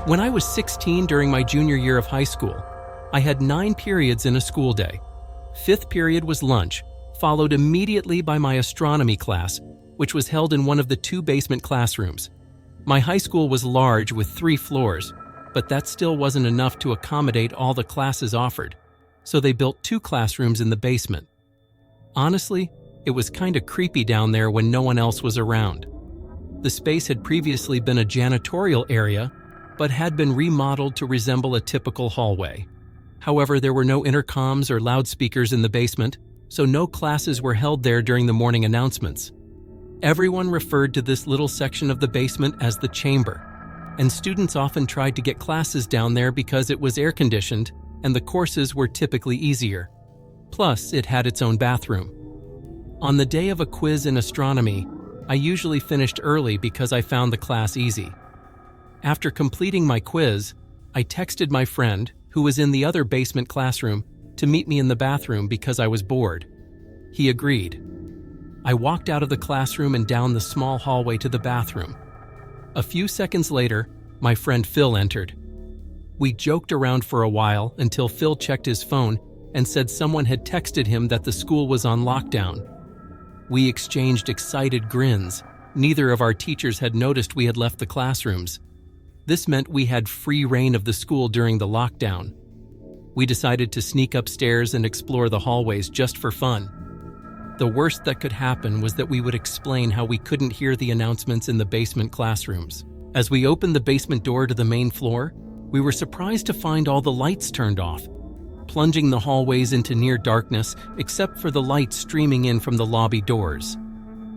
When I was 16 during my junior year of high school, I had 9 periods in a school day. 5th period was lunch, followed immediately by my astronomy class, which was held in one of the 2 basement classrooms. My high school was large with 3 floors, but that still wasn't enough to accommodate all the classes offered, so they built 2 classrooms in the basement. Honestly, it was kinda creepy down there when no one else was around. The space had previously been a janitorial area, but had been remodeled to resemble a typical hallway. However, there were no intercoms or loudspeakers in the basement, so no classes were held there during the morning announcements. Everyone referred to this little section of the basement as the chamber, and students often tried to get classes down there because it was air-conditioned and the courses were typically easier. Plus, it had its own bathroom. On the day of a quiz in astronomy, I usually finished early because I found the class easy. After completing my quiz, I texted my friend, who was in the other basement classroom, to meet me in the bathroom because I was bored. He agreed. I walked out of the classroom and down the small hallway to the bathroom. A few seconds later, my friend Phil entered. We joked around for a while until Phil checked his phone and said someone had texted him that the school was on lockdown. We exchanged excited grins. Neither of our teachers had noticed we had left the classrooms. This meant we had free reign of the school during the lockdown. We decided to sneak upstairs and explore the hallways just for fun. The worst that could happen was that we would explain how we couldn't hear the announcements in the basement classrooms. As we opened the basement door to the main floor, we were surprised to find all the lights turned off, plunging the hallways into near darkness except for the light streaming in from the lobby doors.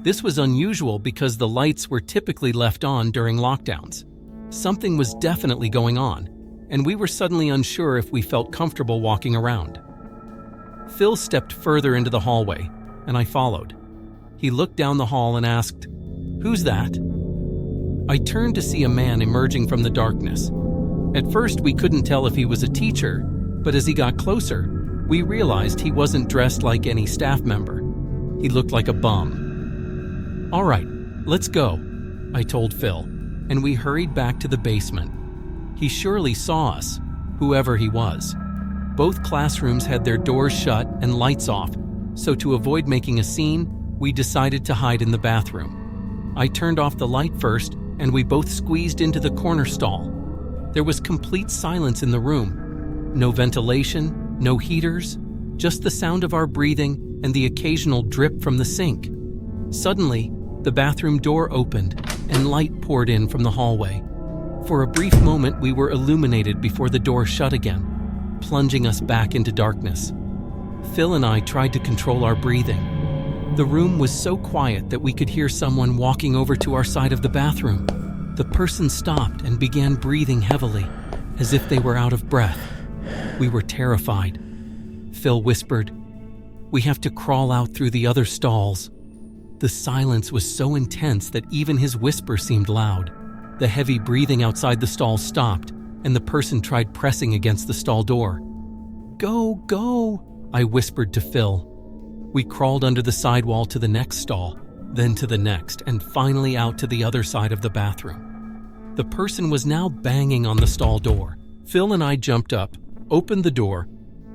This was unusual because the lights were typically left on during lockdowns. Something was definitely going on, and we were suddenly unsure if we felt comfortable walking around. Phil stepped further into the hallway, and I followed. He looked down the hall and asked, "Who's that?" I turned to see a man emerging from the darkness. At first, we couldn't tell if he was a teacher, but as he got closer, we realized he wasn't dressed like any staff member. He looked like a bum. "All right, let's go," I told Phil, and we hurried back to the basement. He surely saw us, whoever he was. Both classrooms had their doors shut and lights off, so to avoid making a scene, we decided to hide in the bathroom. I turned off the light first, and we both squeezed into the corner stall. There was complete silence in the room. No ventilation, no heaters, just the sound of our breathing and the occasional drip from the sink. Suddenly, the bathroom door opened and light poured in from the hallway. For a brief moment, we were illuminated before the door shut again, plunging us back into darkness. Phil and I tried to control our breathing. The room was so quiet that we could hear someone walking over to our side of the bathroom. The person stopped and began breathing heavily, as if they were out of breath. We were terrified. Phil whispered, "We have to crawl out through the other stalls." The silence was so intense that even his whisper seemed loud. The heavy breathing outside the stall stopped, and the person tried pressing against the stall door. "Go, go," I whispered to Phil. We crawled under the sidewall to the next stall, then to the next, and finally out to the other side of the bathroom. The person was now banging on the stall door. Phil and I jumped up, opened the door,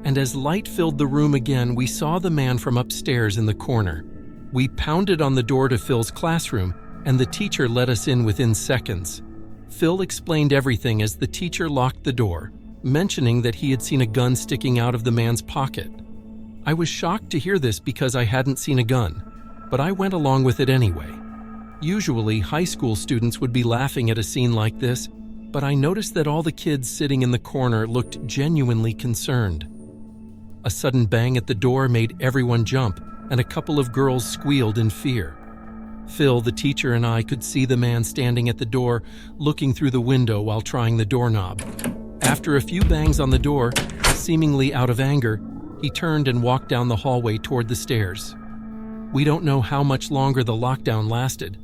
and as light filled the room again, we saw the man from upstairs in the corner. We pounded on the door to Phil's classroom, and the teacher let us in within seconds. Phil explained everything as the teacher locked the door, mentioning that he had seen a gun sticking out of the man's pocket. I was shocked to hear this because I hadn't seen a gun, but I went along with it anyway. Usually, high school students would be laughing at a scene like this, but I noticed that all the kids sitting in the corner looked genuinely concerned. A sudden bang at the door made everyone jump, and a couple of girls squealed in fear. Phil, the teacher, and I could see the man standing at the door, looking through the window while trying the doorknob. After a few bangs on the door, seemingly out of anger, he turned and walked down the hallway toward the stairs. We don't know how much longer the lockdown lasted,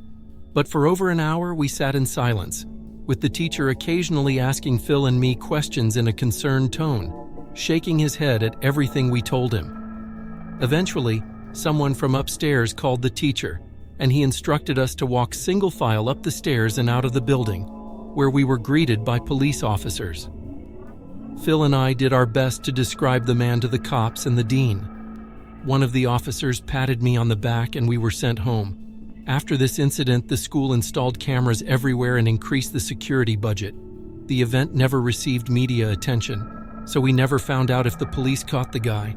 but for over an hour we sat in silence, with the teacher occasionally asking Phil and me questions in a concerned tone, shaking his head at everything we told him. Eventually, someone from upstairs called the teacher, and he instructed us to walk single file up the stairs and out of the building. where we were greeted by police officers. Phil and I did our best to describe the man to the cops and the dean. One of the officers patted me on the back and we were sent home. After this incident, the school installed cameras everywhere and increased the security budget. The event never received media attention, so we never found out if the police caught the guy.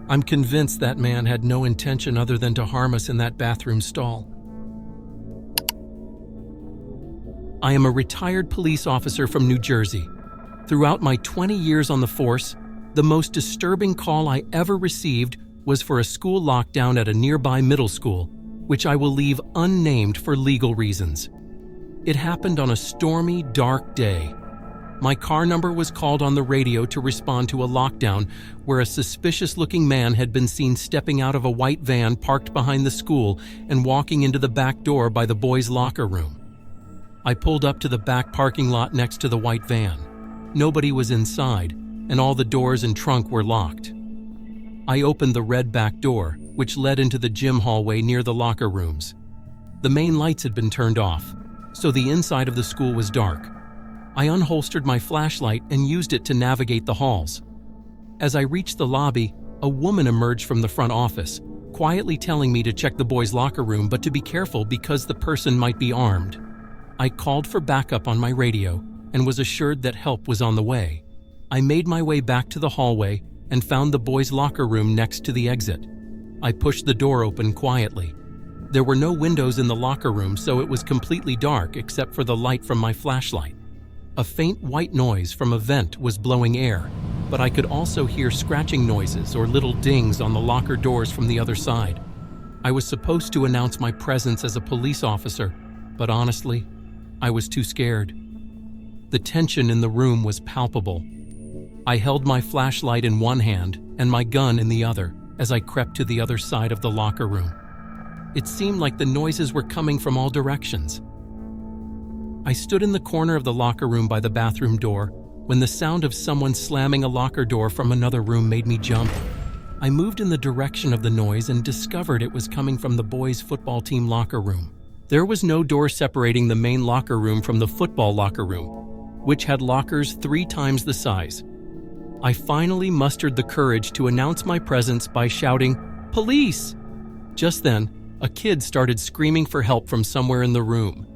I'm convinced that man had no intention other than to harm us in that bathroom stall. I am a retired police officer from New Jersey. Throughout my 20 years on the force, the most disturbing call I ever received was for a school lockdown at a nearby middle school, which I will leave unnamed for legal reasons. It happened on a stormy, dark day. My car number was called on the radio to respond to a lockdown where a suspicious-looking man had been seen stepping out of a white van parked behind the school and walking into the back door by the boys' locker room. I pulled up to the back parking lot next to the white van. Nobody was inside, and all the doors and trunk were locked. I opened the red back door, which led into the gym hallway near the locker rooms. The main lights had been turned off, so the inside of the school was dark. I unholstered my flashlight and used it to navigate the halls. As I reached the lobby, a woman emerged from the front office, quietly telling me to check the boys' locker room but to be careful because the person might be armed. I called for backup on my radio and was assured that help was on the way. I made my way back to the hallway and found the boys' locker room next to the exit. I pushed the door open quietly. There were no windows in the locker room, so it was completely dark except for the light from my flashlight. A faint white noise from a vent was blowing air, but I could also hear scratching noises or little dings on the locker doors from the other side. I was supposed to announce my presence as a police officer, but honestly, I was too scared. The tension in the room was palpable. I held my flashlight in one hand and my gun in the other as I crept to the other side of the locker room. It seemed like the noises were coming from all directions. I stood in the corner of the locker room by the bathroom door when the sound of someone slamming a locker door from another room made me jump. I moved in the direction of the noise and discovered it was coming from the boys' football team locker room. There was no door separating the main locker room from the football locker room, which had lockers 3 times the size. I finally mustered the courage to announce my presence by shouting, "Police!" Just then, a kid started screaming for help from somewhere in the room.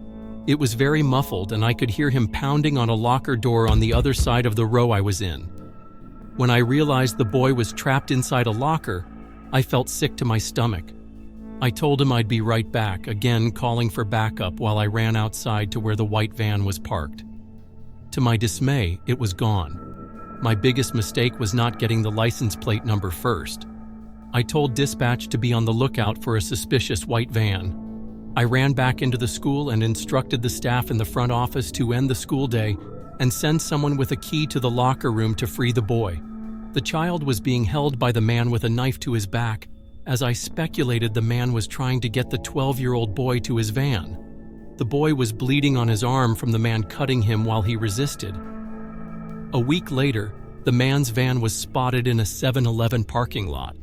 It was very muffled and I could hear him pounding on a locker door on the other side of the row I was in. When I realized the boy was trapped inside a locker, I felt sick to my stomach. I told him I'd be right back, again calling for backup while I ran outside to where the white van was parked. To my dismay, it was gone. My biggest mistake was not getting the license plate number first. I told dispatch to be on the lookout for a suspicious white van. I ran back into the school and instructed the staff in the front office to end the school day and send someone with a key to the locker room to free the boy. The child was being held by the man with a knife to his back, as I speculated the man was trying to get the 12-year-old boy to his van. The boy was bleeding on his arm from the man cutting him while he resisted. A week later, the man's van was spotted in a 7-Eleven parking lot,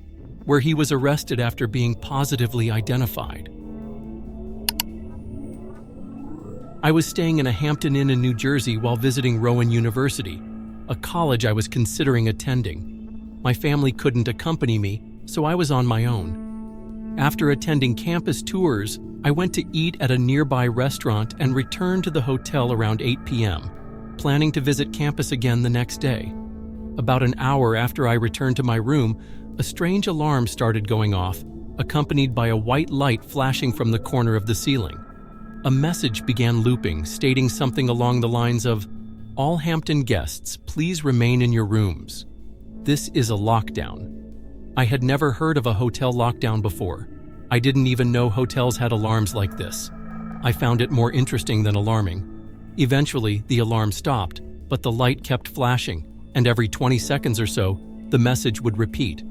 where he was arrested after being positively identified. I was staying in a Hampton Inn in New Jersey while visiting Rowan University, a college I was considering attending. My family couldn't accompany me, so I was on my own. After attending campus tours, I went to eat at a nearby restaurant and returned to the hotel around 8 p.m., planning to visit campus again the next day. About an hour after I returned to my room, a strange alarm started going off, accompanied by a white light flashing from the corner of the ceiling. A message began looping, stating something along the lines of, "All Hampton guests, please remain in your rooms. This is a lockdown." I had never heard of a hotel lockdown before. I didn't even know hotels had alarms like this. I found it more interesting than alarming. Eventually, the alarm stopped, but the light kept flashing, and every 20 seconds or so, the message would repeat.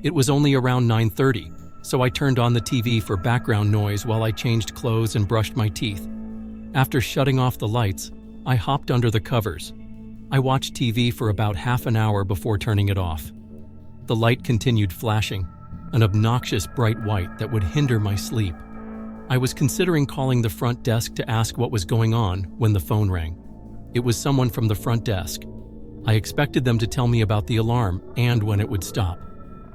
It was only around 9:30, so I turned on the TV for background noise while I changed clothes and brushed my teeth. After shutting off the lights, I hopped under the covers. I watched TV for about half an hour before turning it off. The light continued flashing, an obnoxious bright white that would hinder my sleep. I was considering calling the front desk to ask what was going on when the phone rang. It was someone from the front desk. I expected them to tell me about the alarm and when it would stop,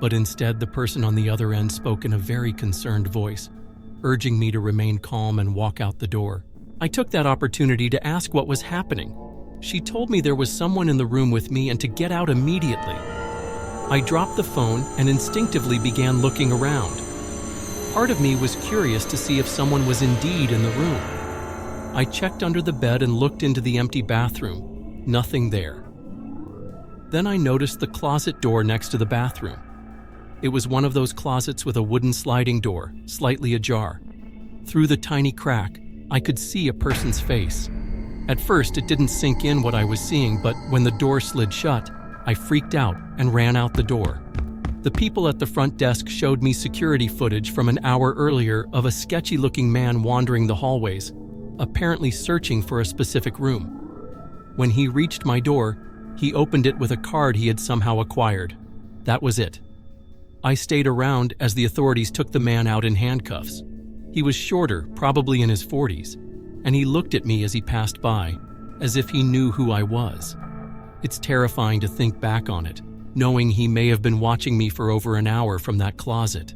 but instead the person on the other end spoke in a very concerned voice, urging me to remain calm and walk out the door. I took that opportunity to ask what was happening. She told me there was someone in the room with me and to get out immediately. I dropped the phone and instinctively began looking around. Part of me was curious to see if someone was indeed in the room. I checked under the bed and looked into the empty bathroom. Nothing there. Then I noticed the closet door next to the bathroom. It was one of those closets with a wooden sliding door, slightly ajar. Through the tiny crack, I could see a person's face. At first, it didn't sink in what I was seeing, but when the door slid shut, I freaked out and ran out the door. The people at the front desk showed me security footage from an hour earlier of a sketchy-looking man wandering the hallways, apparently searching for a specific room. When he reached my door, he opened it with a card he had somehow acquired. That was it. I stayed around as the authorities took the man out in handcuffs. He was shorter, probably in his 40s, and he looked at me as he passed by, as if he knew who I was. It's terrifying to think back on it, knowing he may have been watching me for over an hour from that closet.